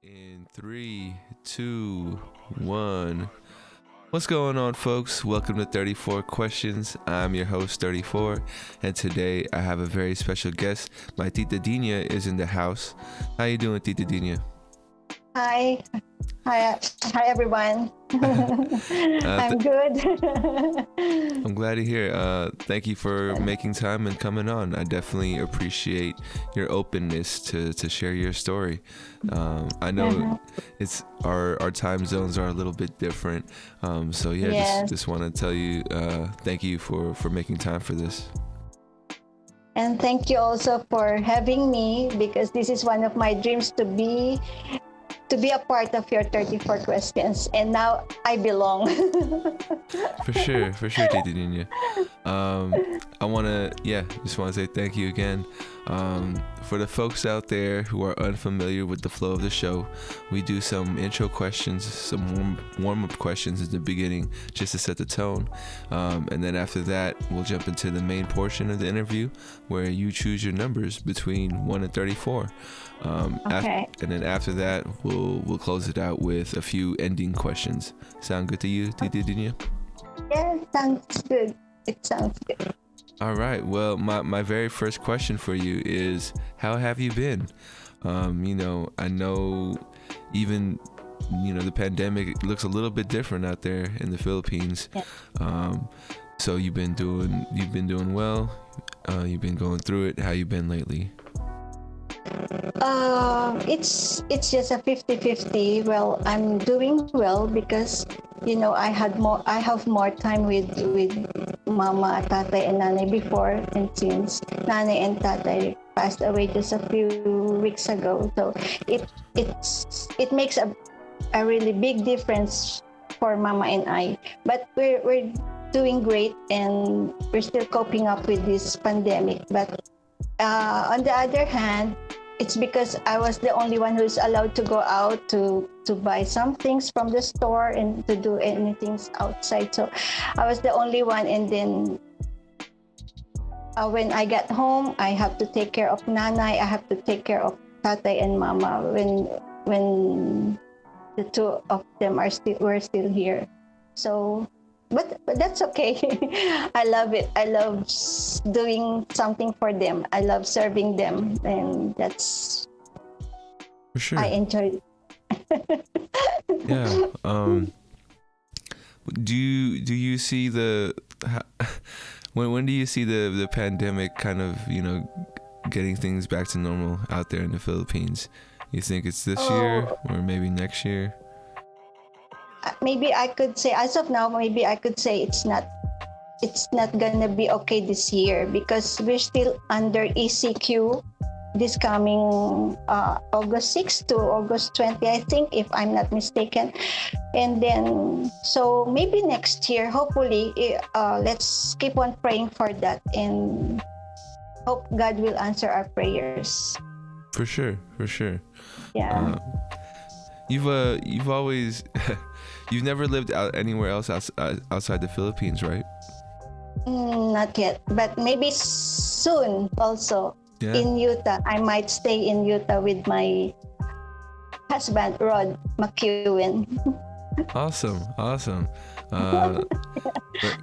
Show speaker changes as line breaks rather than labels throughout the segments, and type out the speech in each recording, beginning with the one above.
In three, two, one. What's going on, folks? Welcome to 34 Questions. I'm your host, 34, and today I have a very special guest. My Tita Dinia is in the house. How you doing, Tita Dinia?
Hi. Hi everyone. I'm good.
I'm glad to hear. Thank you for making time and coming on. I definitely appreciate your openness to share your story. I know it's our time zones are a little bit different. So
Yes.
just want to tell you thank you for making time for this.
And thank you also for having me, because this is one of my dreams to be a part of your 34 questions, and now I belong.
For sure, Tita Dinia. Just want to say thank you again. For the folks out there who are unfamiliar with the flow of the show, we do some intro questions, some warm-up questions at the beginning just to set the tone. And then after that, we'll jump into the main portion of the interview where you choose your numbers between 1 and 34.
Okay.
And then after that, we'll close it out with a few ending questions. Sound good to you, Tita Dinia?
Yeah, sounds good. It sounds good.
All right. Well, my very first question for you is, how have you been? I know even, the pandemic looks a little bit different out there in the Philippines.
Yeah.
So you've been doing well. You've been going through it. How you been lately?
It's just a 50-50. Well, I'm doing well because I have more time with mama, tatay, and nanay before, and since nanay and tatay passed away just a few weeks ago, so it makes a really big difference for mama and I. But we're doing great, and we're still coping up with this pandemic. But on the other hand, it's because I was the only one who's allowed to go out to buy some things from the store and to do anything outside. So I was the only one. And then when I got home, I have to take care of nanay. I have to take care of tatay and mama when the two of them were still here. So. But that's okay. I love it. I love doing something for them. I love serving them, and that's
For sure.
I enjoy it.
Yeah. Do you see when do you see the pandemic kind of getting things back to normal out there in the Philippines? You think it's this year or maybe next year?
Maybe I could say, as of now, maybe I could say it's not gonna be okay this year, because we're still under ECQ this coming August 6th to August 20, I think, if I'm not mistaken. And then, so maybe next year, hopefully, let's keep on praying for that, and hope God will answer our prayers.
For sure.
Yeah.
You've always you've never lived out anywhere else outside the Philippines, right?
Not yet, but maybe soon also.
Yeah.
In Utah. I might stay in Utah with my husband, Rod McEwen.
Awesome.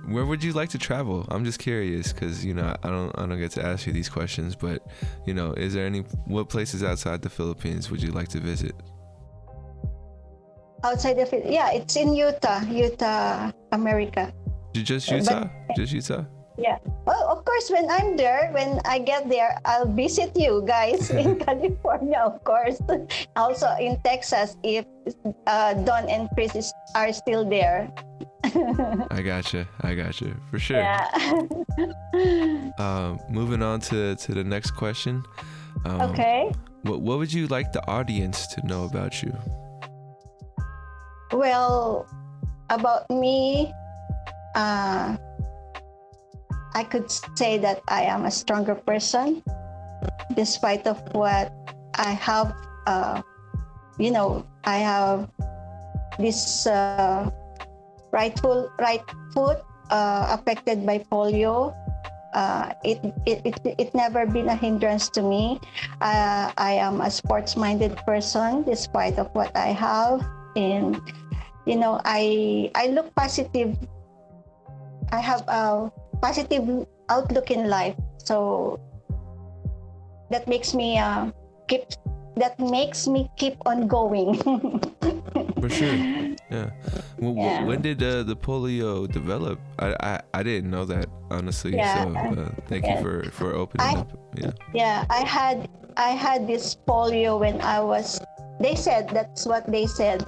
Where would you like to travel? I'm just curious because I don't get to ask you these questions, but is there what places outside the Philippines would you like to visit?
Outside of it, yeah, it's in Utah, America.
Just Utah? Just Utah?
Yeah. Well, of course, when I get there, I'll visit you guys in California, of course. Also in Texas, if Don and Chris are still there.
I gotcha. For sure.
Yeah.
Moving on to the next question.
Okay.
What would you like the audience to know about you?
Well, about me, I could say that I am a stronger person, despite of what I have. I have this right foot affected by polio, it never been a hindrance to me. I am a sports-minded person despite of what I have, and I look positive. I have a positive outlook in life, so that makes me keep keep on going.
For sure. Yeah.
Yeah.
When did the polio develop? I didn't know that, honestly.
Yeah.
So thank you for opening up. Yeah.
Yeah, I had this polio when I was. They said that's what they said.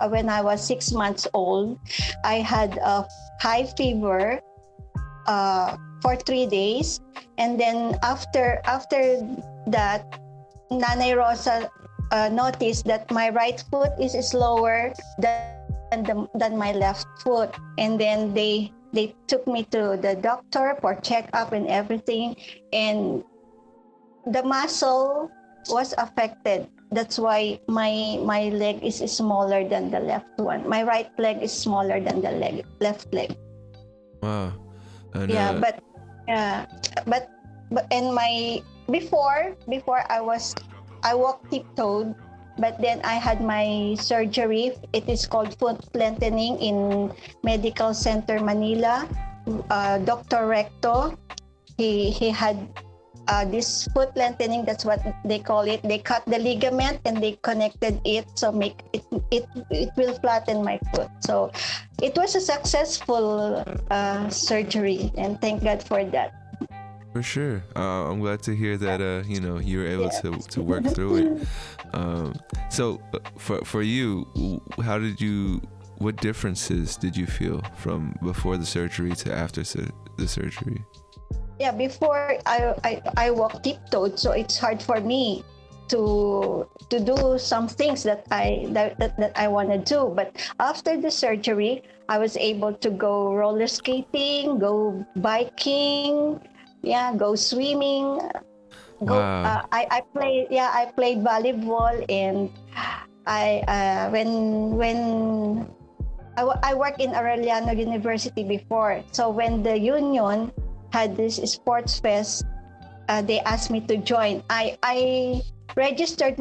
When I was 6 months old, I had a high fever for 3 days, and then after that, Nanay Rosa noticed that my right foot is slower than my left foot, and then they took me to the doctor for checkup and everything, and the muscle was affected. That's why my leg is smaller than the left one. My right leg is smaller than the left leg.
Wow. And,
Yeah, but and my before I walked tiptoed, but then I had my surgery. It is called foot lengthening in Medical Center Manila. Dr. Recto, he had this foot lengthening. That's what they call it. They cut the ligament and they connected it, so make it will flatten my foot. So it was a successful surgery, and thank God for that.
for sure. I'm glad to hear that you were able to work through it. So for you, what differences did you feel from before the surgery to after the surgery?
Yeah, before I walk tiptoed, so it's hard for me to do some things that I want to do. But after the surgery, I was able to go roller skating, go biking, go swimming.
Wow.
I played volleyball, and when I worked in Aureliano University before. So when the union had this sports fest, they asked me to join. I registered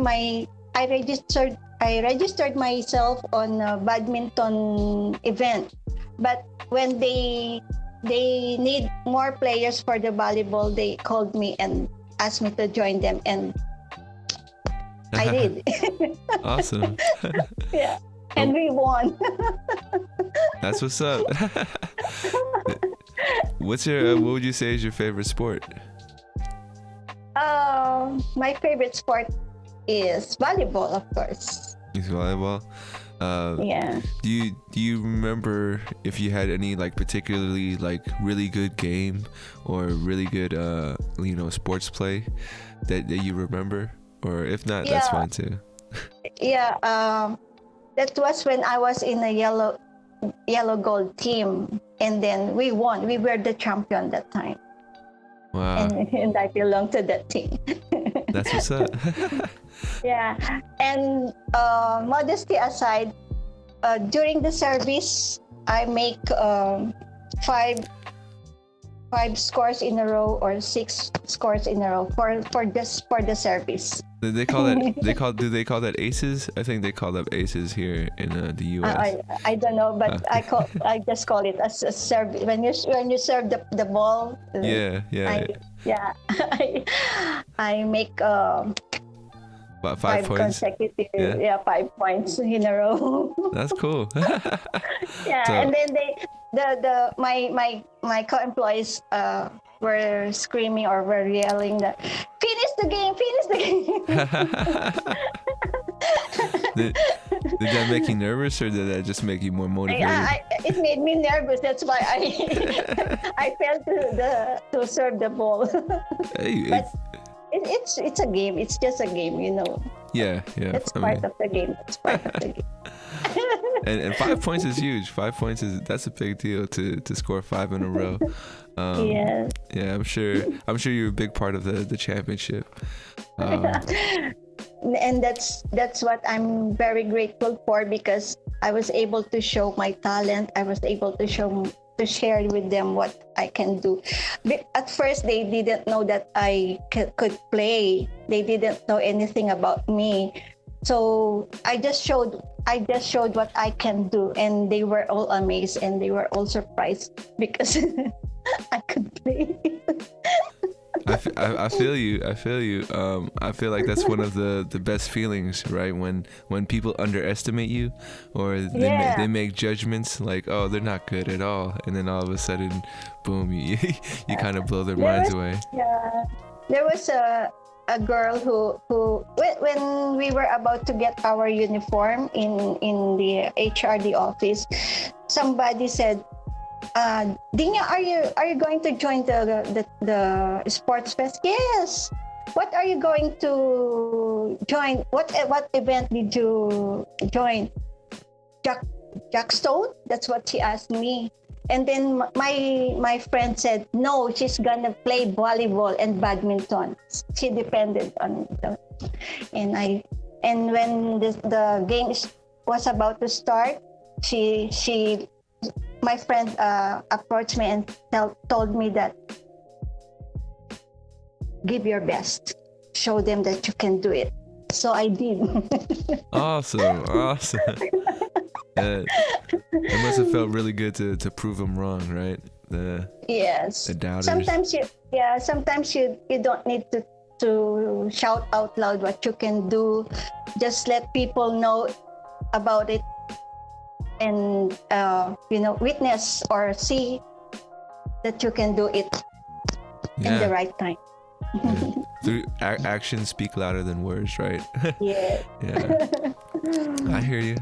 myself on a badminton event, but when they need more players for the volleyball, they called me and asked me to join them, and I did.
Awesome.
Yeah, and we won.
That's what's up. What would you say is your favorite sport?
My favorite sport is volleyball, of course.
Is volleyball.
Yeah.
Do you remember if you had any particularly really good game or really good sports play that you remember, or if not, that's fine too.
Yeah. That was when I was in a yellow gold team, and then we won. We were the champion that time.
Wow.
And I belong to that team.
That's what's up.
Yeah. And modesty aside, during the service, I make five scores in a row or 6 scores in a row for the service.
Do they call that aces? I think they call them aces here in the US.
I don't know, but I just call it as a serve when you serve the ball.
Yeah.
I make
about 5 points.
Consecutive 5 points in a row.
That's cool.
Yeah, so, and then my co-employees were screaming or were yelling that finish the game.
Did that make you nervous, or did that just make you more motivated?
It made me nervous. That's why I failed to serve the ball. But it's a game. It's just a game,
Yeah.
It's part of the game. It's part of the game.
And 5 points is huge. 5 points that's a big deal to score 5 in a row.
Yes.
Yeah, I'm sure you're a big part of the championship.
And that's what I'm very grateful for, because I was able to show my talent. I was able to show to share with them what I can do. At first, they didn't know that I could play. They didn't know anything about me. So I just showed what I can do, and they were all amazed and they were all surprised because I could play.
I feel you. I feel like that's one of the best feelings, right? When people underestimate you, or they make judgments like, oh, they're not good at all, and then all of a sudden, boom, you kind of blow their minds away.
Yeah, there was a girl who when we were about to get our uniform in the HRD office, somebody said, Dinia, are you going to join the sports fest? Yes. What are you going to join? What event did you join? Jack Stone? That's what she asked me. And then my friend said, no, she's gonna play volleyball and badminton. She depended on it. And when the game was about to start, my friend approached me and told me that, give your best, show them that you can do it. So I did.
Awesome. It must have felt really good to prove them wrong, right?
Yes.
The doubters.
Sometimes you don't need to shout out loud what you can do. Just let people know about it, and witness or see that you can do it in the right time.
Yeah. Through actions speak louder than words, right?
Yeah.
Yeah. I hear you.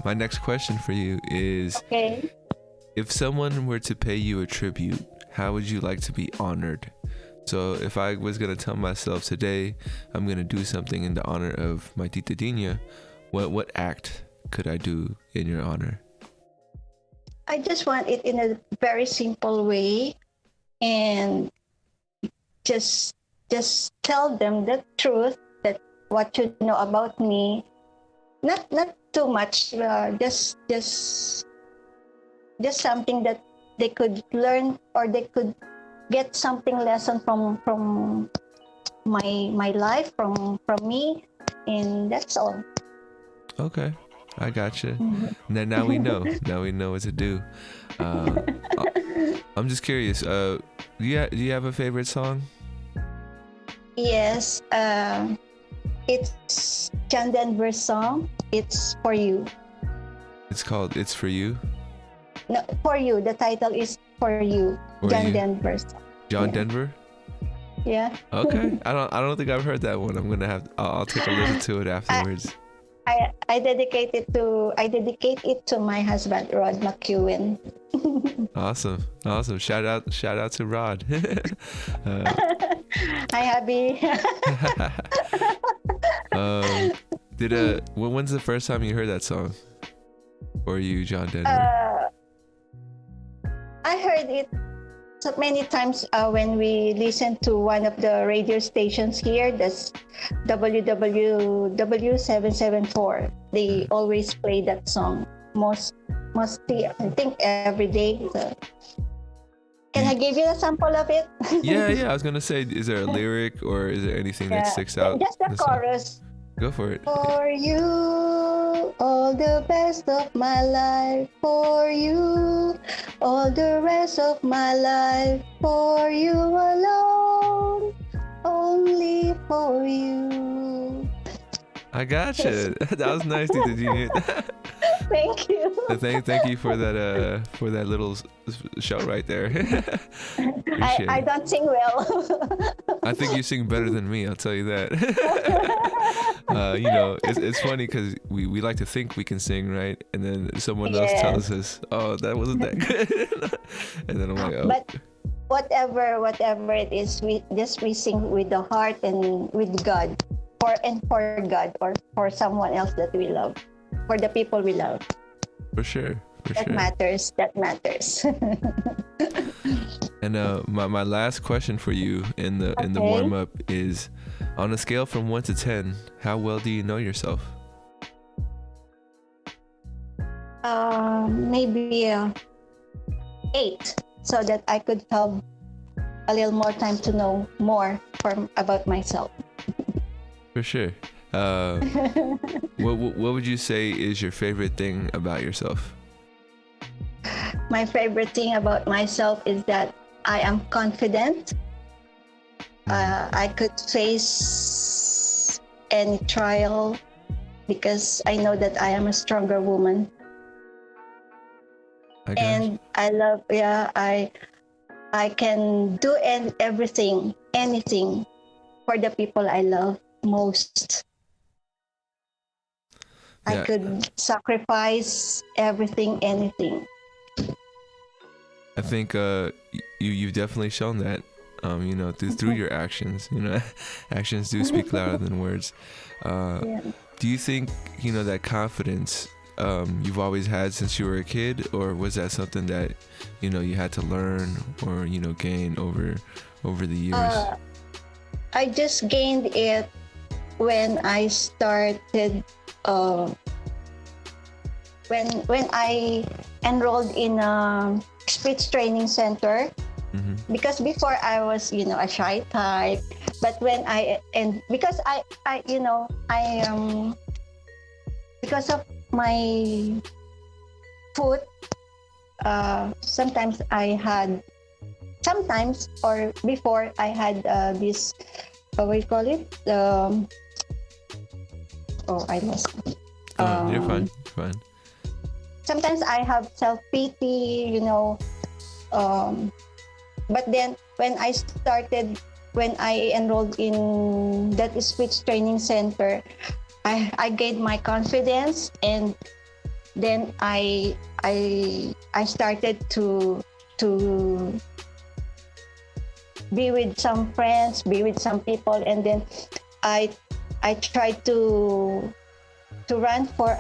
My next question for you is,
okay,
if someone were to pay you a tribute, how would you like to be honored? So if I was going to tell myself today I'm going to do something in the honor of my Tita Dinia, what act could I do in your honor?
I just want it in a very simple way, and just tell them the truth, that what you know about me, not too much, just something that they could learn, or they could get something lesson from my life, from me, and that's all.
Okay, I gotcha. Now we know what to do. I'm just curious, do you have a favorite song?
Yes, it's John Denver's song. It's For You.
It's called It's For You?
No, For You. The title is For You. John Denver's song.
John Denver?
Yeah.
Okay. I don't think I've heard that one. I'll take a listen to it afterwards.
I dedicate it to my husband, Rod McEwen.
Awesome. Shout out to Rod.
Hi, hubby.
When's the first time you heard that song? Or you, John Denver?
I heard it so many times when we listened to one of the radio stations here. That's WWW 774. They always play that song. Mostly, I think every day. So. Can I give you a sample of it?
Yeah. I was gonna say, is there a lyric or is there anything that sticks out?
Just the chorus.
Go for it.
For you, all the best of my life. For you, all the rest of my life. For you alone, only for you.
I gotcha. That was nice, Tita Dinia.
Thank you.
Thank you for that little show right there.
I don't sing well.
I think you sing better than me, I'll tell you that. It's funny because we like to think we can sing, right? And then someone else tells us, oh, that wasn't that good. And then I'm like, oh.
But whatever it is, we sing with the heart and with God, for God, or for someone else that we love, for the people we love.
For sure.
That matters.
And my last question for you in the warm up is, on a scale from 1 to 10, how well do you know yourself?
maybe 8, so that I could have a little more time to know more about myself.
For sure. What would you say is your favorite thing about yourself?
My favorite thing about myself is that I am confident. I could face any trial because I know that I am a stronger woman. And I love, I can do everything, anything for the people I love most.
Yeah.
I could sacrifice everything, anything.
I think you've definitely shown that, through your actions. Actions do speak louder than words. Do you think that confidence you've always had since you were a kid, or was that something that you had to learn or gain over the years?
I just gained it when I started. When I enrolled in a speech training center, because before I was a shy type, but when because I because of my foot, sometimes or before I had this what do you call it, I lost it.
You're fine.
Sometimes I have self-pity, but then when I enrolled in that speech training center, I gained my confidence, and then I started to be with some friends, be with some people, and then I tried to run for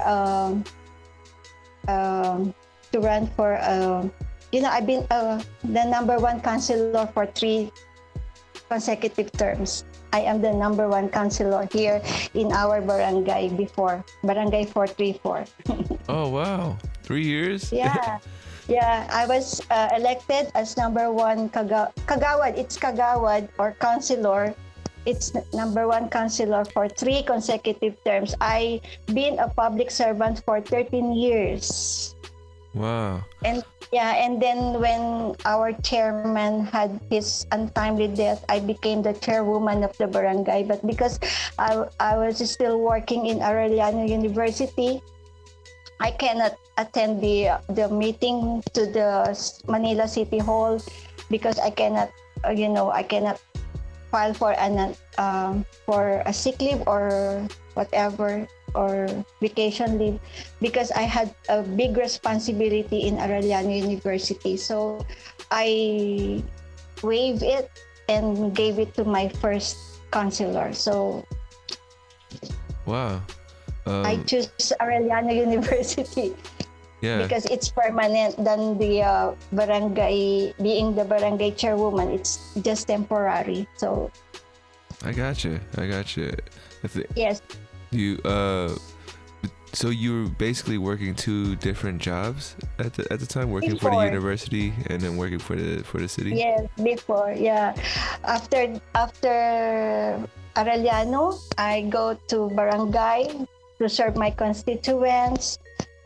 I've been the number one counselor for 3 consecutive terms. I am the number one counselor here in our barangay before, barangay 434.
Oh wow, 3 years?
Yeah. I was elected as number one kagawad. It's kagawad or counselor. It's number one counselor for 3 consecutive terms. I been a public servant for 13 years.
Wow.
And then when our chairman had his untimely death, I became the chairwoman of the barangay. But because I was still working in Arellano University, I cannot attend the meeting to the Manila City Hall because I cannot file for a sick leave or whatever, or vacation leave, because I had a big responsibility in Arellano University. So I waived it and gave it to my first counselor. So
wow.
I choose Arellano University.
Yeah.
Because it's permanent than the barangay, being the barangay chairwoman, it's just temporary. So
I got you.
yes.
So you were basically working 2 different jobs at the time, working for the
Before.
university and then working for the city?
Yes, before, yeah. After Arellano, I go to barangay to serve my constituents,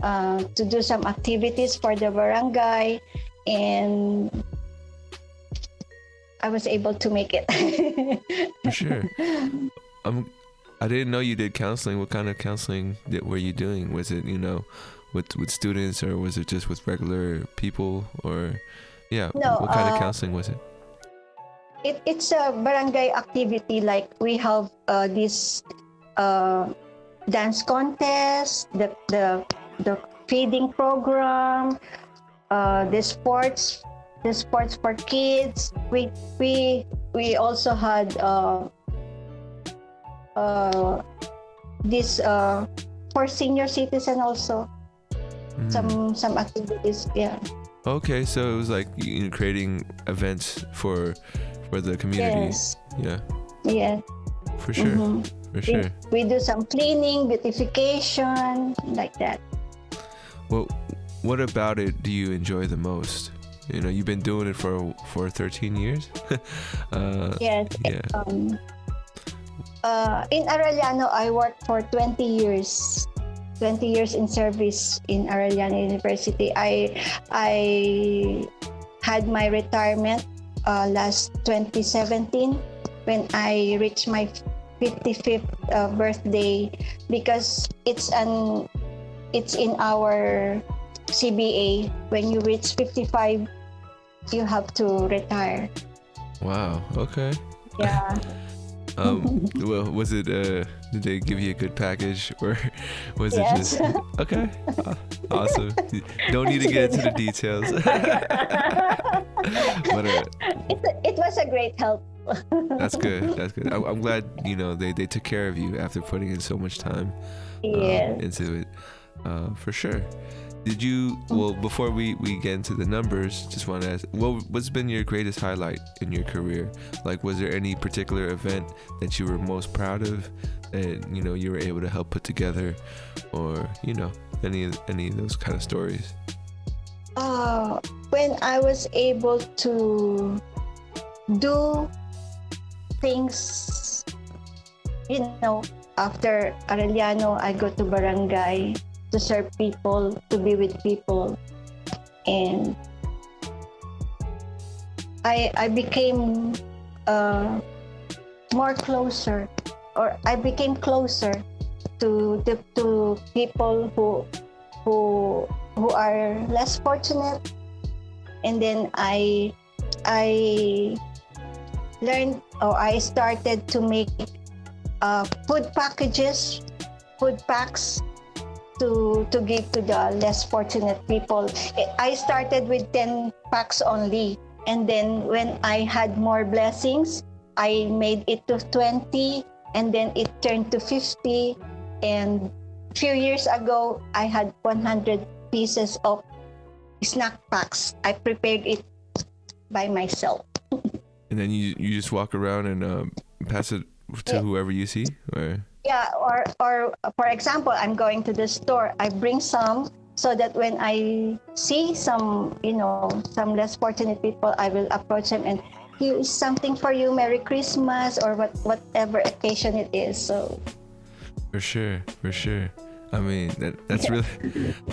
to do some activities for the barangay, and I was able to make it.
For sure. I didn't know you did counseling. What kind of counseling were you doing? Was it, with students, or was it just with regular people, or
No,
what kind of counseling was it?
It's a barangay activity. Like we have this dance contest, the feeding program, the sports for kids. We also had this for senior citizen also. Some activities, yeah.
Okay, so it was like creating events for the community.
Yes.
Yeah.
Yeah.
For sure. For sure.
We do some cleaning, beautification, like that.
Well, what about it do you enjoy the most? You know, you've been doing it for 13 years.
Yes.
Yeah.
In Arellano, I worked for 20 years. 20 years in service in Arellano University. I had my retirement last 2017 when I reached my 55th birthday, because it's in our CBA. When you reach 55, you have to retire.
Wow. Okay.
Yeah.
Well, was it? Did they give you a good package, or was it
Yes.
just okay? Awesome. Don't need to get into the details. But
It was a great help.
that's good. That's good. I'm glad they took care of you after putting in so much time
Yes.
into it. For sure. Did you? Well, before we get into the numbers, just want to ask, what's been your greatest highlight in your career? Like, was there any particular event that you were most proud of that you were able to help put together, or any of those kind of stories?
When I was able to do things, after Arellano, I go to barangay to serve people, to be with people, and I became more closer, or I became closer to people who are less fortunate, and then I learned, or I started to make food packs to give to the less fortunate people. I started with 10 packs only, and then when I had more blessings, I made it to 20, and then it turned to 50, and a few years ago I had 100 pieces of snack packs. I prepared it by myself.
And then you just walk around and pass it to whoever you see, or?
Yeah, or for example, I'm going to the store, I bring some, so that when I see some less fortunate people, I will approach them and, here is something for you, Merry Christmas, or whatever occasion it is. So
For sure. I mean, that's really,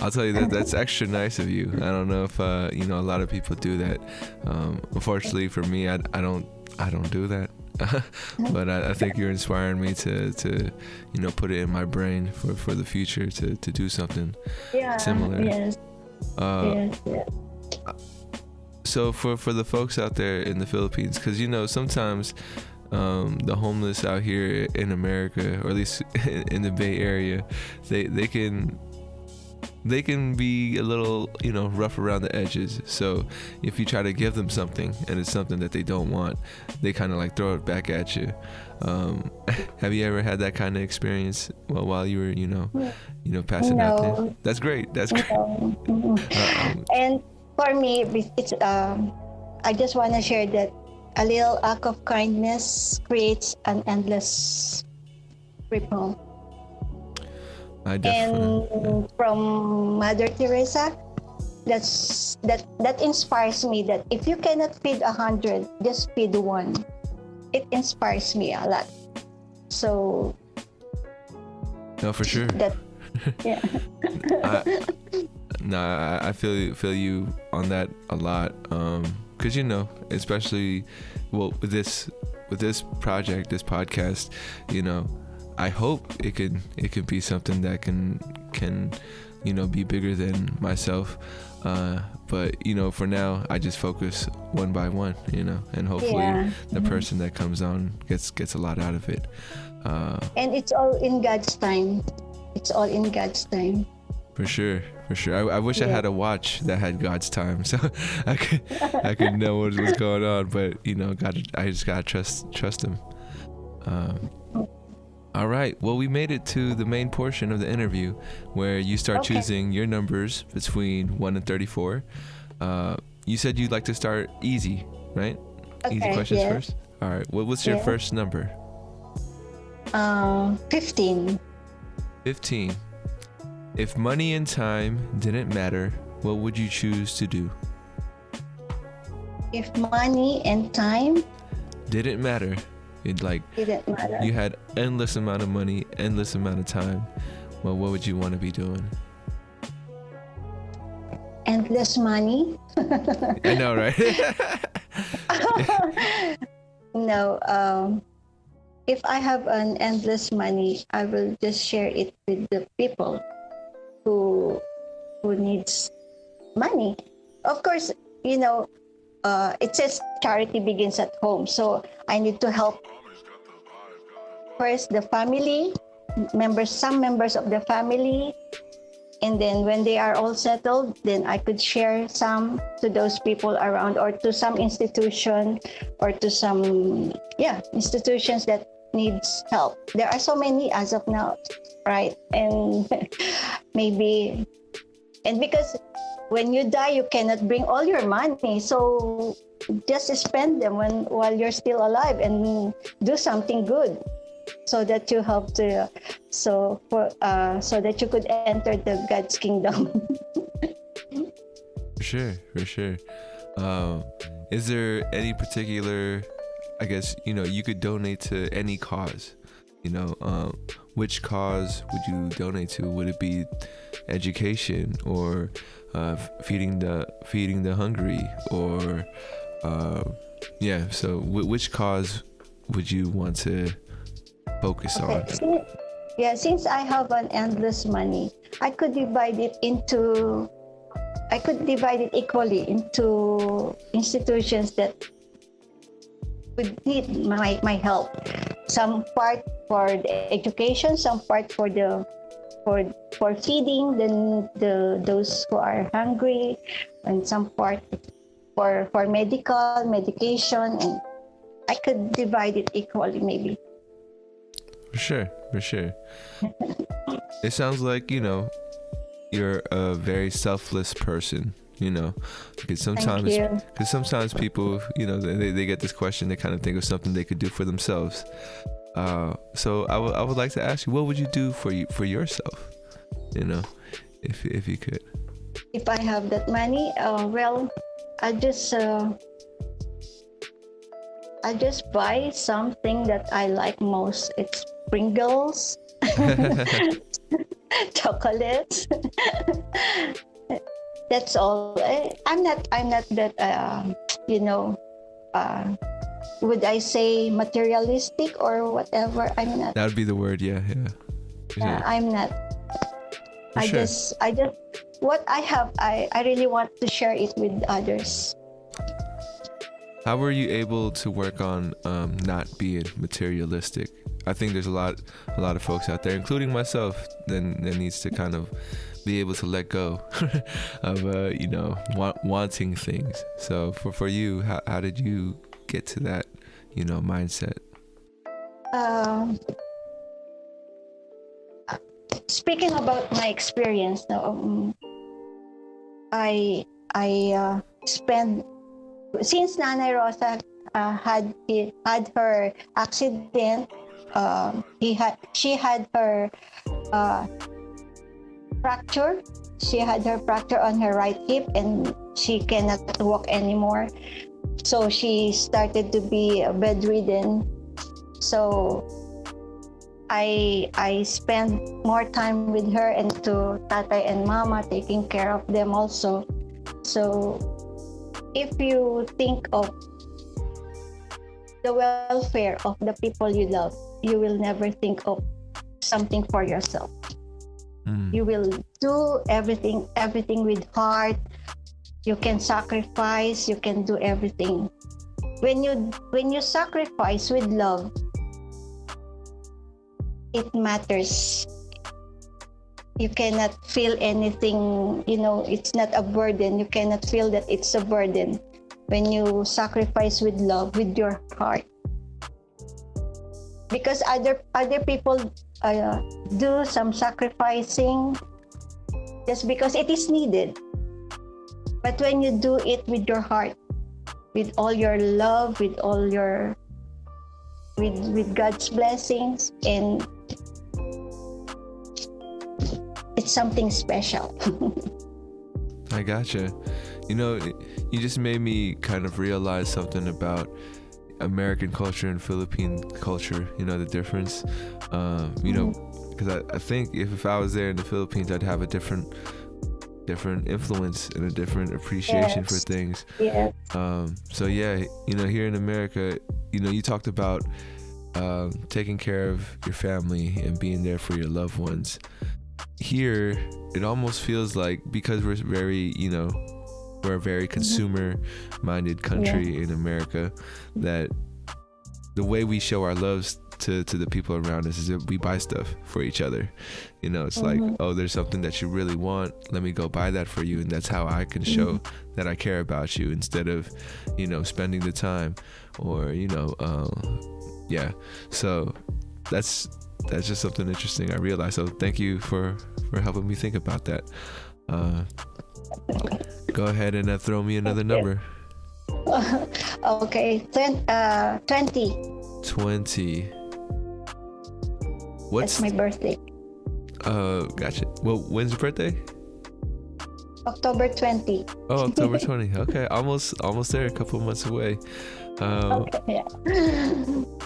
I'll tell you that's extra nice of you. I don't know if a lot of people do that. Unfortunately for me, I don't do that. But I think you're inspiring me to put it in my brain for the future to do something similar.
Yes. Yes.
So for the folks out there in the Philippines, because sometimes the homeless out here in America, or at least in the Bay Area, they can be a little rough around the edges. So if you try to give them something and it's something that they don't want, they kind of like throw it back at you. Have you ever had that kind of experience while you were passing out there? That's great.
And for me, it's I just want to share that a little act of kindness creates an endless ripple. And from Mother Teresa, that inspires me, that if you cannot feed 100, just feed one. It inspires me a lot. So
no, for sure.
Yeah.
I feel you on that a lot. Because especially with this project, this podcast, I hope it can be something that can be bigger than myself. But for now, I just focus one by one, and hopefully the person that comes on gets a lot out of it.
And it's all in God's time. It's all in God's time.
For sure. I wish I had a watch that had God's time, so I could know what was going on. But I just gotta trust Him. All right. Well, we made it to the main portion of the interview, where you start choosing your numbers between 1 and 34. You said you'd like to start easy, right?
Okay,
easy questions first. All right. What's your first number?
15.
15. If money and time didn't matter, what would you choose to do?
If money and time
Didn't matter.
didn't matter.
You had endless amount of money, endless amount of time. Well, what would you want to be doing?
Endless money?
I know, right?
No. If I have an endless money, I will just share it with the people who needs money. Of course, it says charity begins at home. So I need to help first the family, some members of the family. And then when they are all settled, then I could share some to those people around, or to some institution, or to some institutions that needs help. There are so many as of now, right? And maybe, and because when you die, you cannot bring all your money, so just spend them while you're still alive, and do something good, so that you help to, so that you could enter the God's kingdom.
For sure. Is there any particular, I guess, you could donate to any cause, which cause would you donate to? Would it be education, or feeding the hungry, or so which cause would you want to focus on?
Since I have an endless money, I could divide it equally into institutions that would need my help. Some part for the education, some part for feeding those who are hungry, and some part for medication, and I could divide it equally, maybe.
For sure. It sounds like, you're a very selfless person, because sometimes people, they get this question, they kind of think of something they could do for themselves. So I would like to ask you, what would you do for yourself, if you could?
If I have that money, I just buy something that I like most. It's Pringles, chocolates. That's all. I'm not that would I say materialistic or whatever? I'm not.
That would be the word, yeah.
I'm not. I just what I have, I really want to share it with others.
How were you able to work on not being materialistic? I think there's a lot of folks out there, including myself, that needs to kind of be able to let go of wanting things. So for you, how did you get to that mindset?
Speaking about my experience, I spent, since Nanay Rosa had her accident. She had her fracture. She had her fracture on her right hip, and she cannot walk anymore. So she started to be bedridden. So I spent more time with her, and to Tatay and Mama, taking care of them also. So if you think of the welfare of the people you love, you will never think of something for yourself. You will do everything with heart. You can sacrifice, you can do everything. When you sacrifice with love, it matters. You cannot feel anything, it's not a burden. You cannot feel that it's a burden when you sacrifice with love, with your heart. Because other people do some sacrificing just because it is needed. But when you do it with your heart, with all your love, with all your with God's blessings, and it's something special.
I gotcha. You know, you just made me kind of realize something about American culture and Philippine culture, you know, the difference. You know, because I think if I was there in the Philippines, I'd have a different influence and a different appreciation for things.
Yeah.
So yeah, you know, here in America, you know, you talked about taking care of your family and being there for your loved ones. Here, it almost feels like, because we're very, you know, we're a very consumer-minded country in America, that the way we show our loves to the people around us is that we buy stuff for each other. You know, it's like, oh, there's something that you really want, let me go buy that for you, and that's how I can show that I care about you, instead of, you know, spending the time, or, you know, yeah. So that's just something interesting I realized. So thank you for helping me think about that. Go ahead and throw me another number.
Okay, 20.
20. What's
That's my birthday.
Gotcha. Well, when's your birthday?
October 20.
Oh, October 20. Okay, almost there, a couple months away.
Okay, yeah.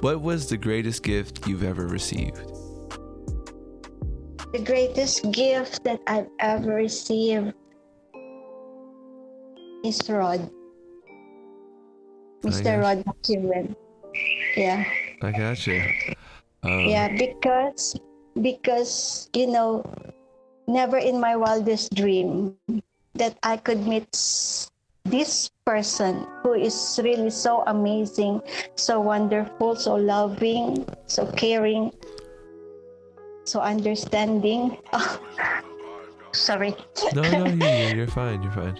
What was the greatest gift you've ever received?
The greatest gift that I've ever received is Rod. Mr. Rod McEwen. Yeah.
I gotcha.
Yeah, because you know, never in my wildest dream that I could meet this person who is really so amazing, so wonderful, so loving, so caring, so understanding. Sorry.
No, you're fine. You're fine.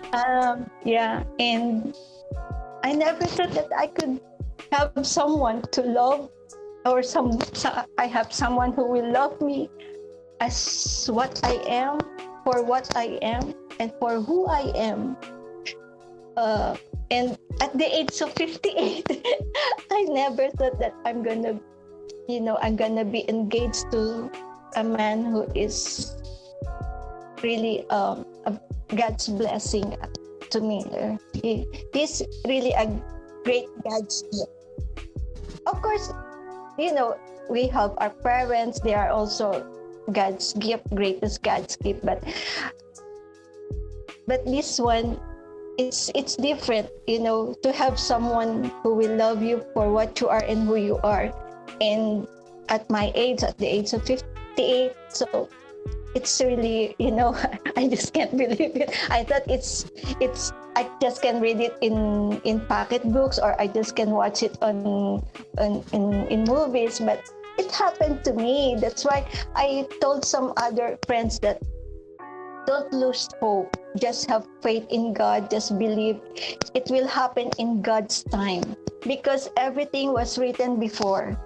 Yeah, and I never thought that I could have someone to love, or I have someone who will love me as what I am, for what I am, and for who I am. And at the age of 58, I never thought that I'm gonna be engaged to a man who is really God's blessing to me. He's really a great God's gift. Of course, you know, we have our parents, they are also God's gift, greatest God's gift, but this one, it's different, you know, to have someone who will love you for what you are and who you are. And at my age, at the age of 58, so it's really, you know, I just can't believe it. I thought it's I just can read it in pocketbooks, or I just can watch it in movies, but it happened to me. That's why I told some other friends that don't lose hope. Just have faith in God. Just believe it will happen in God's time, because everything was written before.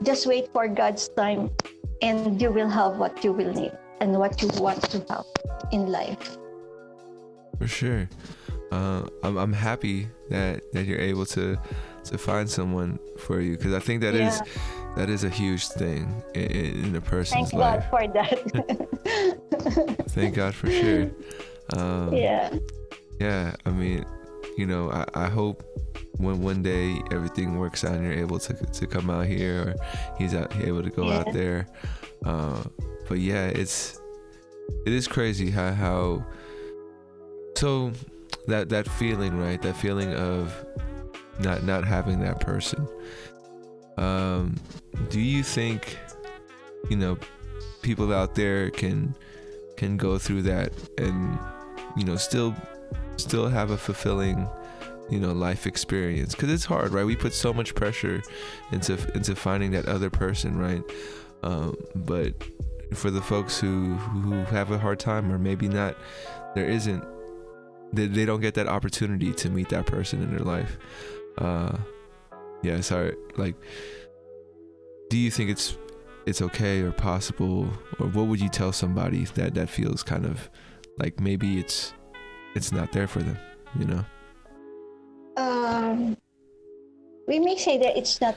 Just wait for God's time, and you will have what you will need and what you want to have in life.
For sure. I'm happy that you're able to find someone for you, because I think that is a huge thing in a person's life.
Thank God for that.
Thank God for sure.
Yeah.
I mean, you know, I hope when one day everything works out and you're able to come out here, or he's able to go out there. But yeah, it is crazy how so that feeling, right? That feeling of not having that person. Do you think, you know, people out there can go through that and, you know, still have a fulfilling, you know, life experience? Because it's hard, right? We put so much pressure into finding that other person, right? But for the folks who have a hard time, or maybe not, they don't get that opportunity to meet that person in their life. Sorry. Like, do you think it's okay or possible, or what would you tell somebody that feels kind of like maybe it's not there for them, you know?
We may say that it's not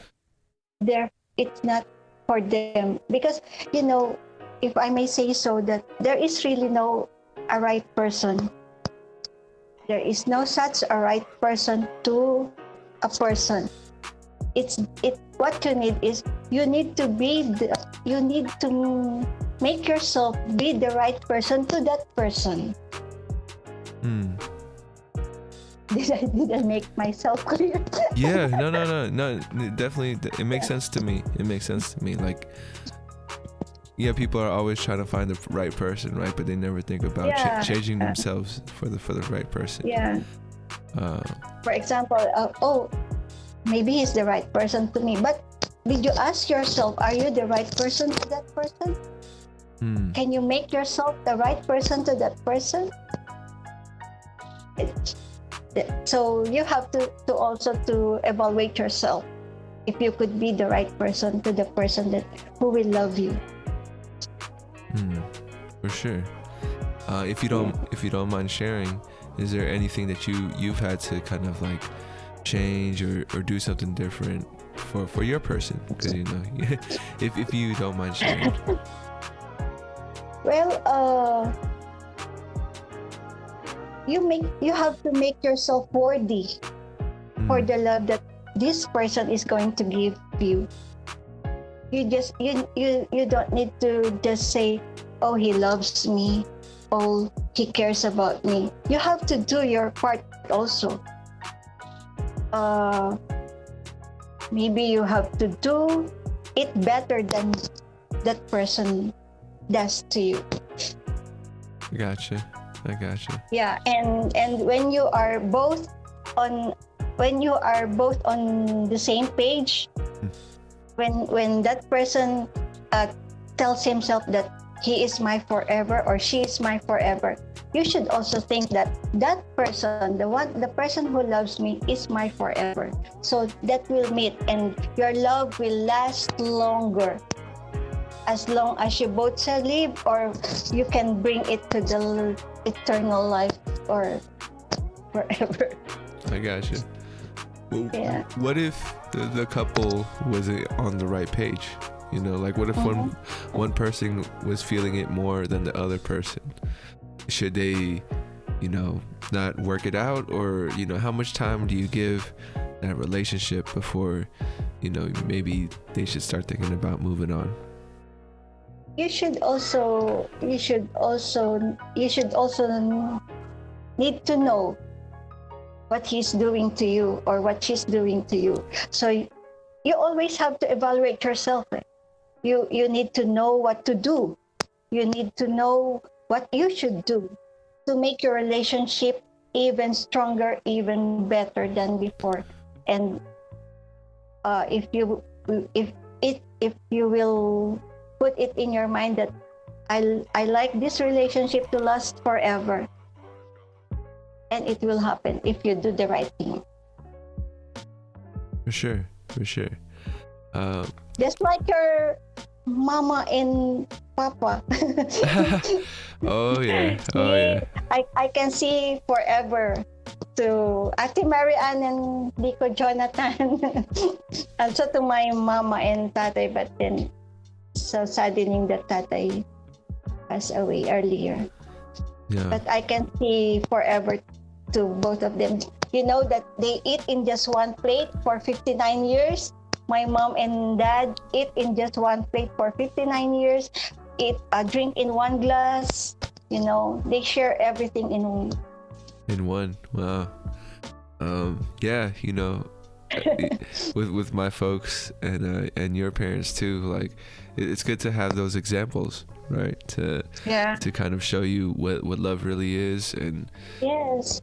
there, it's not for them, because, you know, if I may say so, that there is really no a right person. There is no such a right person to a person. What you need is you need to make yourself be the right person to that person. Did I make myself clear?
Yeah, no, definitely, it makes sense to me. Like, yeah, people are always trying to find the right person, right? But they never think about changing themselves for the right person.
Yeah. For example, maybe he's the right person to me, but did you ask yourself, are you the right person to that person? Can you make yourself the right person to that person? So you have to also to evaluate yourself if you could be the right person to the person who will love you.
For sure. If you don't mind sharing, is there anything that you've had to kind of like change or do something different for your person? Because if you don't mind sharing.
Well, you have to make yourself worthy for the love that this person is going to give you. You don't need to just say, oh, he loves me, oh, he cares about me. You have to do your part also. Maybe you have to do it better than that person does to you.
I gotcha.
Yeah, and when you are both on the same page, when that person tells himself that he is my forever or she is my forever, you should also think that person, the person who loves me, is my forever. So that will meet, and your love will last longer, as long as you both shall live, or you can bring it to the eternal life or forever.
I gotcha. Well,
yeah.
What if the couple wasn't on the right page? Like what if one person was feeling it more than the other person? Should they, not work it out? Or, how much time do you give that relationship before, maybe they should start thinking about moving on?
You should also need to know what he's doing to you or what she's doing to you. So you always have to evaluate yourself. You need to know what to do. You need to know what you should do to make your relationship even stronger, even better than before. And if you will put it in your mind that I like this relationship to last forever, and it will happen if you do the right thing.
For sure.
Just like your mama and papa.
Oh yeah.
I can see forever to Ate Marianne and Nico Jonathan. Also to my mama and tatay, but then so saddening that tatay passed away earlier.
Yeah.
But I can see forever to both of them. You know that they eat in just one plate for 59 years. My mom and dad eat in just one plate for 59 years. Drink in one glass. They share everything in
one. Wow. Yeah, with my folks and your parents too, like it's good to have those examples, right? To kind of show you what love really is. And
yes,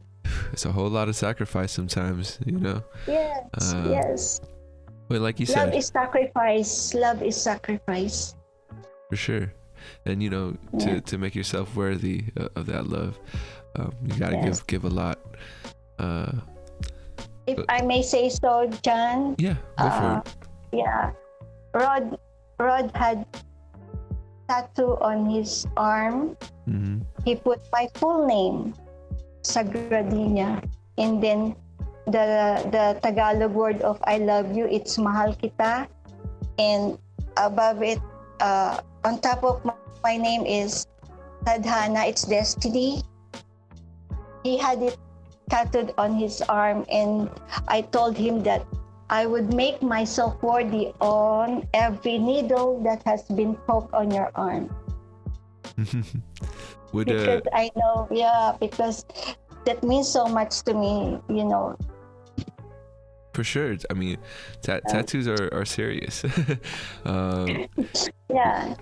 it's a whole lot of sacrifice sometimes,
yes.
But like you said,
love is sacrifice.
For sure. And to make yourself worthy of that love, you gotta give a lot.
If I may say so, John.
Yeah, go for it.
Yeah, Rod had tattoo on his arm.
Mm-hmm.
He put my full name, Tita Dinia, and then the Tagalog word of I love you, it's mahal kita, and above it on top of my name is Tadhana, it's destiny. He had it tattooed on his arm, and I told him that I would make myself worthy on every needle that has been poked on your arm. Because I know, because that means so much to me,
For sure. I mean, tattoos are serious.
Yeah.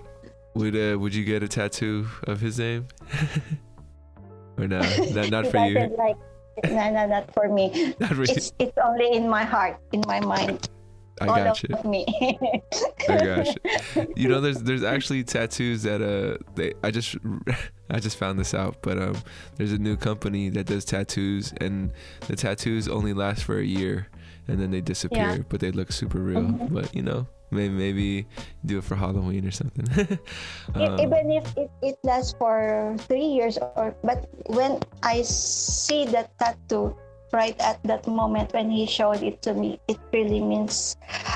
Would you get a tattoo of his name? Or no? Not for you.
No, not for me.
Not for you.
It's only in my heart, in my mind.
I
all
got you.
Of me.
I got you. There's actually tattoos that I just found this out, but there's a new company that does tattoos, and the tattoos only last for a year, and then they disappear, but they look super real. Mm-hmm. But maybe do it for Halloween or something.
Even if it lasts for 3 years, but when I see that tattoo right at that moment when he showed it to me, it really means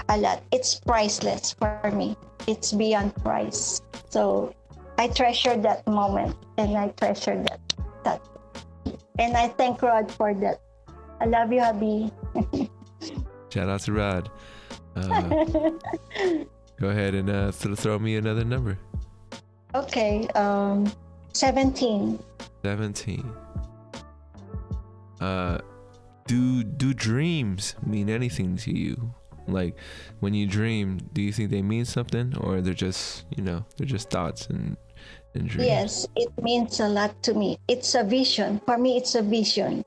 a lot. It's priceless for me. It's beyond price. So I treasure that moment, and I treasure that. And I thank God for that. I love you, hubby.
Shout out to Rod. Go ahead and throw me another number.
Okay. 17.
17. Do dreams mean anything to you? Like, when you dream, do you think they mean something, or they're just thoughts and dreams?
Yes, it means a lot to me. It's a vision. For me, it's a vision.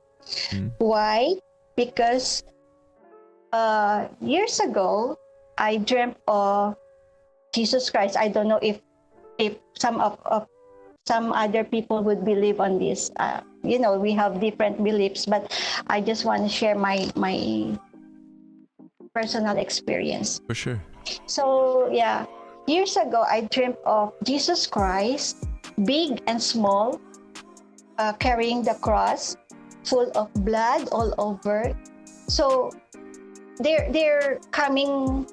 Why? Because years ago, I dreamt of Jesus Christ. I don't know if some other people would believe on this. We have different beliefs, but I just want to share my personal experience.
For sure.
So years ago, I dreamt of Jesus Christ, big and small, carrying the cross, full of blood all over. So they're coming.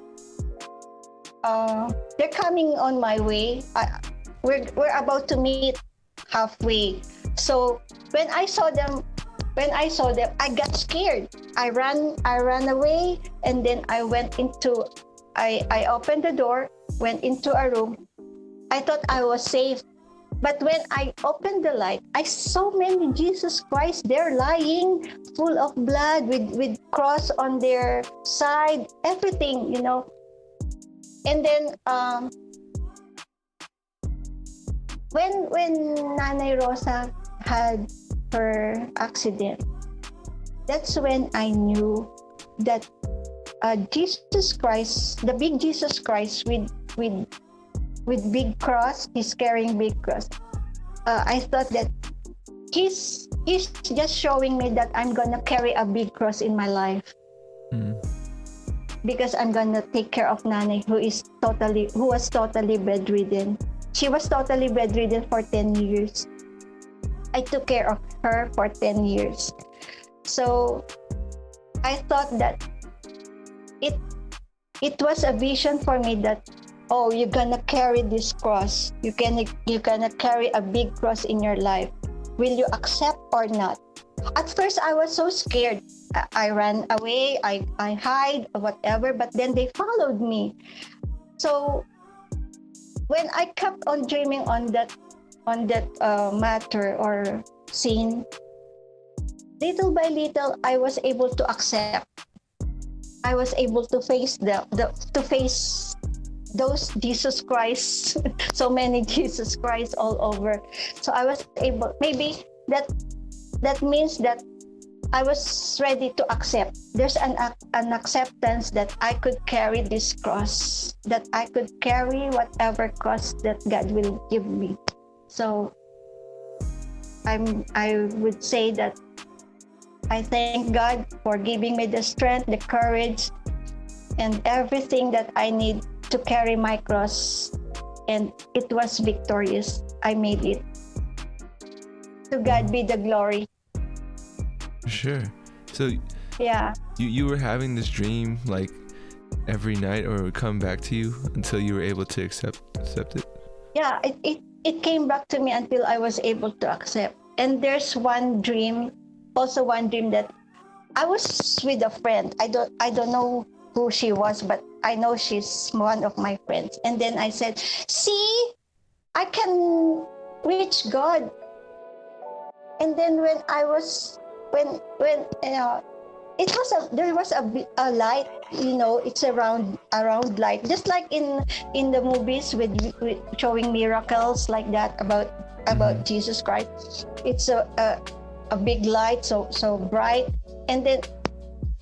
They're coming on my way. We're about to meet halfway. So when I saw them, I got scared. I ran away, and then I opened the door, went into a room. I thought I was safe. But when I opened the light, I saw many Jesus Christ. They're lying, full of blood, with cross on their side, everything, And then when Nanay Rosa had her accident, that's when I knew that Jesus Christ, the big Jesus Christ with big cross, he's carrying big cross. I thought that he's just showing me that I'm gonna carry a big cross in my life. Because I'm gonna take care of Nanay, who was totally bedridden. She was totally bedridden for 10 years. I took care of her for 10 years. So I thought that it was a vision for me that, you're gonna carry this cross. You're gonna carry a big cross in your life. Will you accept or not? At first, I was so scared. I ran away. I hide, whatever. But then they followed me. So when I kept on dreaming on that matter or scene, little by little, I was able to accept. I was able to face face those Jesus Christ, so many Jesus Christ all over. So I was able. Maybe that means that I was ready to accept. There's an acceptance that I could carry this cross, that I could carry whatever cross that God will give me. So I would say that I thank God for giving me the strength, the courage, and everything that I need to carry my cross. And it was victorious. I made it. To God be the glory.
Sure. So
yeah,
you were having this dream like every night, or it would come back to you until you were able to accept it?
yeah, it came back to me until I was able to accept. And there's one dream, also one dream that I was with a friend. I don't know who she was, but I know she's one of my friends. And then I said, "See, I can reach God." And then when I was when it was there was a light, it's around light, just like in the movies with showing miracles like that about Jesus Christ. It's a big light, so bright. And then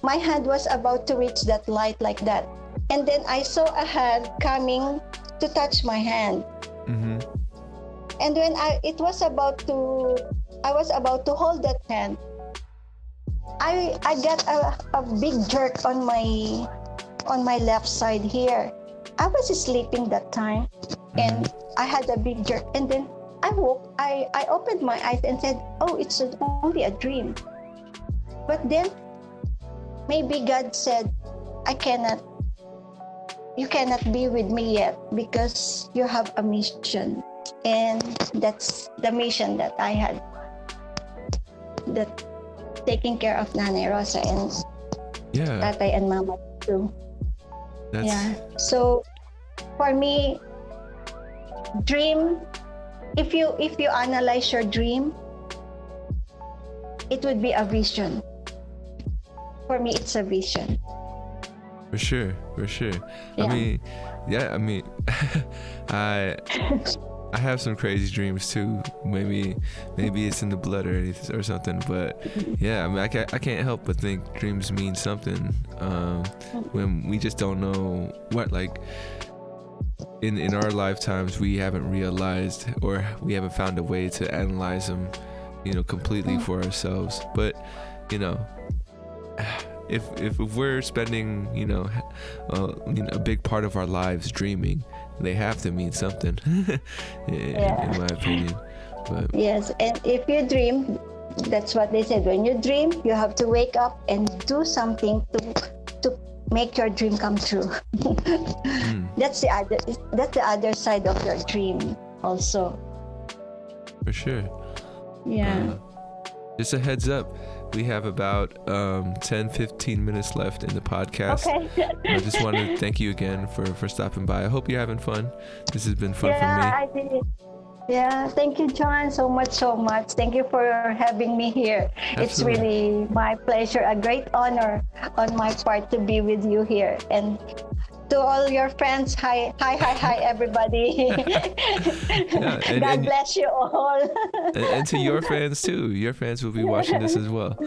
my hand was about to reach that light like that, and then I saw a hand coming to touch my hand.
Mm-hmm.
And when I was about to hold that hand, I got a big jerk on my left side here. I was sleeping that time, and I had a big jerk. And then I opened my eyes and said, "Oh, it's only a dream." But then maybe God said, you cannot be with me yet because you have a mission. And that's the mission that I had, that taking care of Nanay Rosa and Tatay and Mama too. Yeah. So for me, dream, if you analyze your dream, it would be a vision. For me, it's a vision.
For sure.
Yeah.
I mean, I have some crazy dreams too. Maybe it's in the blood or anything or something. But yeah, I mean, I can't help but think dreams mean something. When we just don't know what, like, in our lifetimes we haven't realized, or we haven't found a way to analyze them, completely for ourselves. But if we're spending a big part of our lives dreaming, they have to mean something. in my opinion. But
yes, and if you dream, that's what they said, when you dream you have to wake up and do something to make your dream come true. That's the other side of your dream also.
For sure.
Yeah.
Just a heads up, we have about 10-15 minutes left in the podcast.
Okay.
I just want to thank you again for stopping by. I hope you're having fun. This has been fun for me.
I did. Yeah, thank you, John, so much. Thank you for having me here.
Absolutely.
It's really my pleasure, a great honor on my part to be with you here. And to all your friends, hi everybody. God bless you all.
and to your fans too. Your fans will be watching this as well.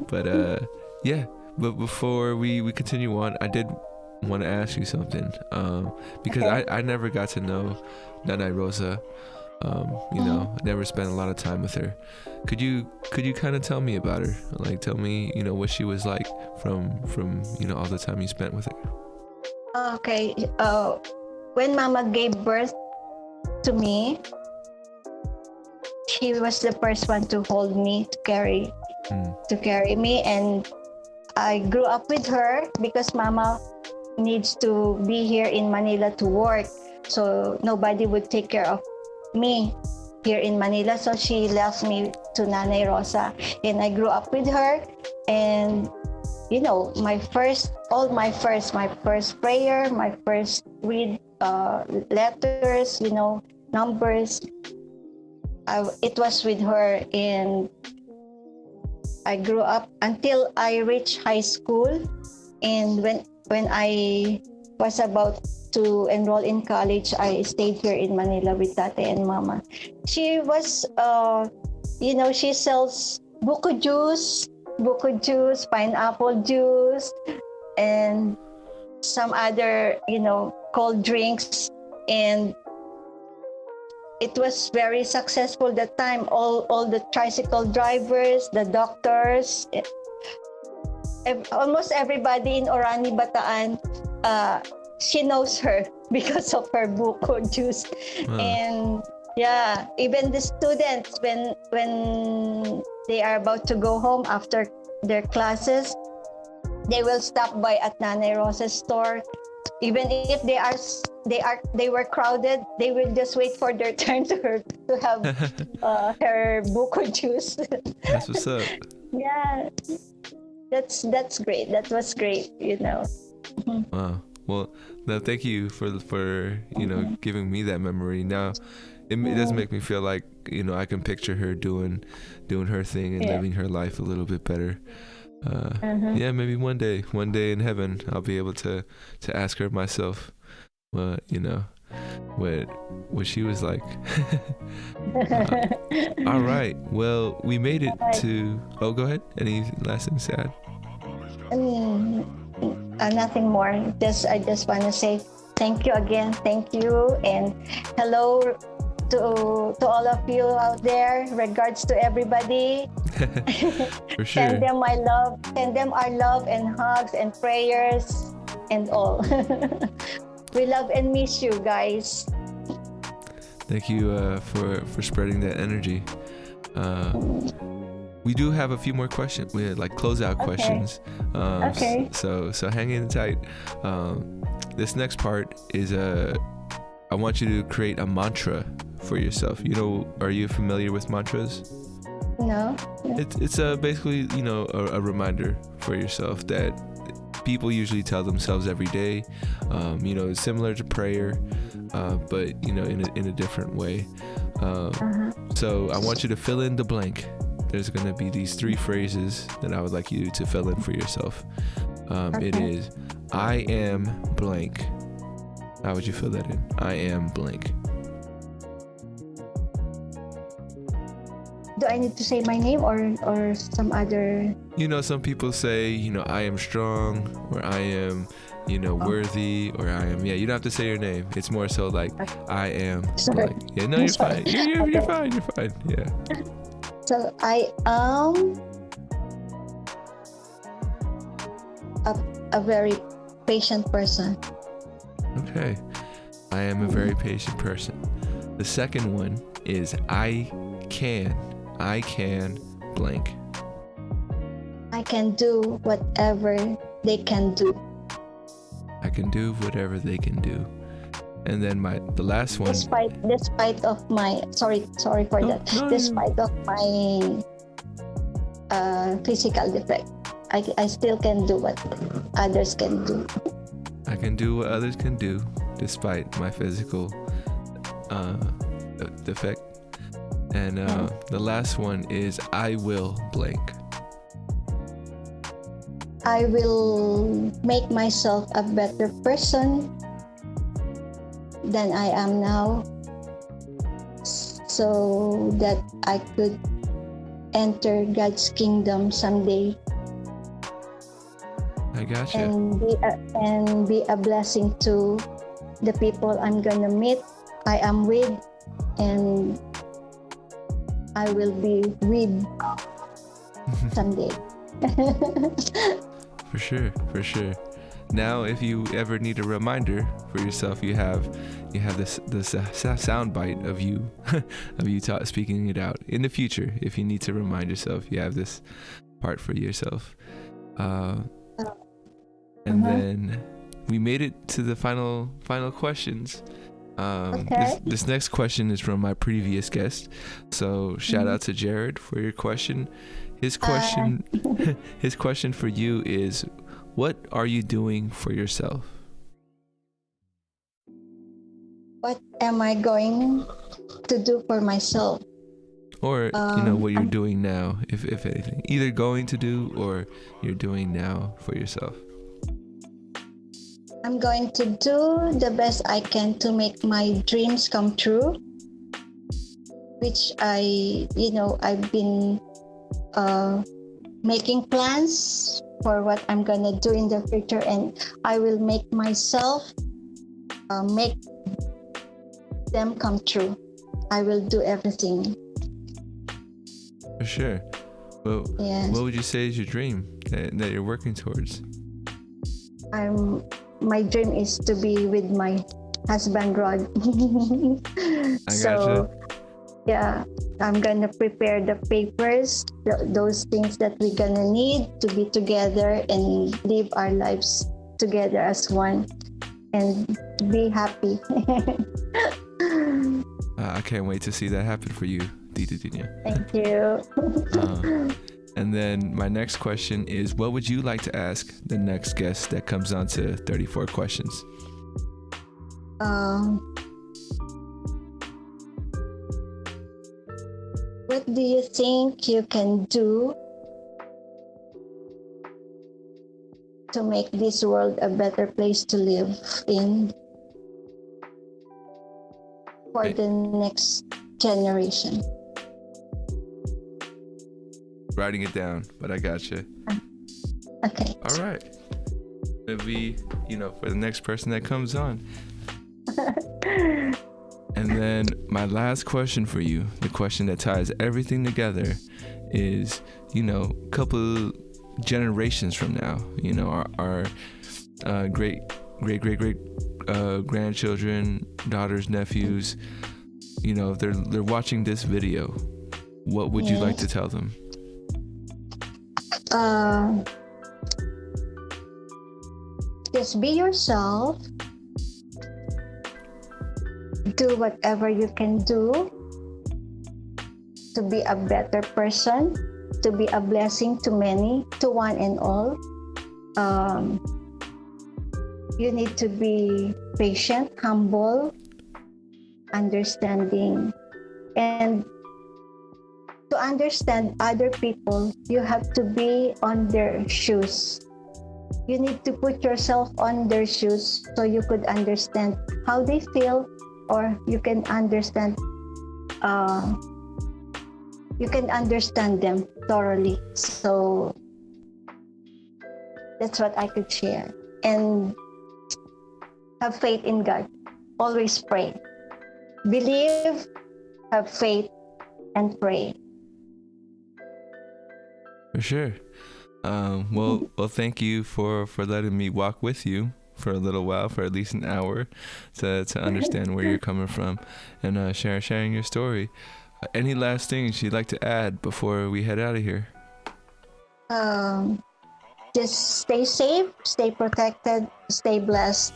But before we continue on, I did want to ask you something, because I never got to know Nanay Rosa. I never spent a lot of time with her. Could you kind of tell me about her? Like, tell me, what she was like from all the time you spent with her.
Okay. When Mama gave birth to me, she was the first one to hold me, to carry me, and I grew up with her because Mama needs to be here in Manila to work, so nobody would take care of me here in Manila. So she left me to Nanay Rosa, and I grew up with her. And my first prayer, my first read letters, numbers, it was with her. And I grew up until I reached high school. And when I was about to enroll in college, I stayed here in Manila with Tatay and Mama. She was, she sells buko juice, pineapple juice, and some other, cold drinks. And it was very successful that time. All the tricycle drivers, the doctors, almost everybody in Orani, Bataan, she knows her because of her buko juice. And yeah, even the students, when they are about to go home after their classes, they will stop by at Nanay Rosa's store Even if they were crowded, they will just wait for their turn to have her buko juice.
That's what's up.
Yeah, that's great. That was great.
Wow. Well, no, thank you for giving me that memory. Now, it does make me feel like I can picture her doing her thing and living her life a little bit better. Yeah, maybe one day in heaven, I'll be able to ask her myself, what she was like. All right. Well, we made it to. Oh, go ahead. Any last things to add?
Nothing more. I just want to say thank you again. Thank you, and hello to all of you out there. Regards to everybody.
For sure.
Send them my love. Send them our love and hugs and prayers and all. We love and miss you guys.
Thank you for spreading that energy. We do have a few more questions. We had closeout questions.
Okay.
So hang in tight. This next part is I want you to create a mantra for yourself. Are you familiar with mantras?
No.
It's basically a reminder for yourself that people usually tell themselves every day. It's similar to prayer, but in a different way. So I want you to fill in the blank. There's going to be these 3 phrases that I would like you to fill in for yourself.
Okay.
It is, I am blank. How would you fill that in? I am blank.
Do I need to say my name or some other?
Some people say, I am strong, or I am, worthy, or I am. Yeah, you don't have to say your name. It's more so like, I am blank. Yeah, no, you're fine. You're fine. You're fine. Yeah.
So I am a very patient person.
Okay. I am a very patient person. The second one is I can blank.
I can do whatever they can do.
I can do whatever they can do. And then the last one.
Despite of my sorry for that. Despite of my physical defect, I still can do what others can do.
I can do what others can do despite my physical defect. And the last one is I will blank.
I will make myself a better person than I am now, so that I could enter God's kingdom someday.
I gotcha.
And be a blessing to the people I'm gonna meet, I am with, and I will be with someday.
For sure. Now, if you ever need a reminder for yourself, you have this sound bite of you speaking it out. In the future, if you need to remind yourself, you have this part for yourself. And then we made it to the final questions.
Okay.
This next question is from my previous guest. So shout out to Jared for your question. His question for you is, what are you doing for yourself?
What am I going to do for myself?
Or what you're doing now, if anything, either going to do or you're doing now for yourself.
I'm going to do the best I can to make my dreams come true, which I've been making plans for what I'm gonna do in the future, and I will make myself make them come true. I will do everything.
For sure. Well,
yes.
What would you say is your dream that you're working towards?
My dream is to be with my husband, Rod.
Gotcha.
Yeah, I'm gonna prepare the papers, those things that we're gonna need to be together and live our lives together as one. and be happy.
I can't wait to see that happen for you, Tita Dinia.
Thank you.
And then my next question is, what would you like to ask the next guest that comes on to 34 Questions?
What do you think you can do to make this world a better place to live in for the next generation?
Writing it down, but I got you.
Okay.
All right. Maybe, for the next person that comes on. And then my last question for you, the question that ties everything together, is, couple generations from now, our great grandchildren, daughters, nephews, if they're watching this video, what would you like to tell them?
Just be yourself. Do whatever you can do to be a better person, to be a blessing to many, to one and all. You need to be patient, humble, understanding, and to understand other people, you have to be on their shoes. You need to put yourself on their shoes so you could understand how they feel, or you can understand them thoroughly. So that's what I could share. And have faith in God. Always pray. Believe, have faith, and pray.
For sure. Well, thank you for letting me walk with you for a little while, for at least an hour, to understand where you're coming from, and sharing your story. Any last things you'd like to add before we head out of here?
Just stay safe, stay protected, stay blessed.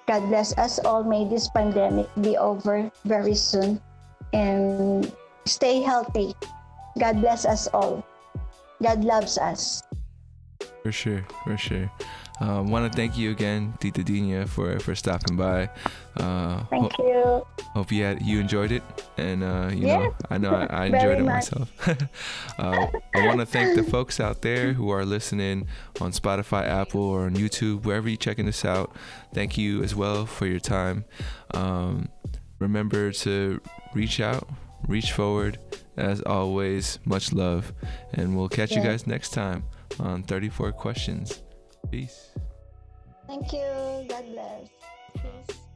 God bless us all. May this pandemic be over very soon, and stay healthy. God bless us all. God loves us.
For sure. Want to thank you again, Tita Dinia, for stopping by.
Thank you.
Hope you enjoyed it, and
Yes.
I know I enjoyed it myself. I want to thank the folks out there who are listening on Spotify, Apple, or on YouTube, wherever you're checking this out. Thank you as well for your time. Remember to reach out, reach forward. As always, much love, and we'll catch you guys next time on 34 Questions. Peace.
Thank you. God bless. Peace.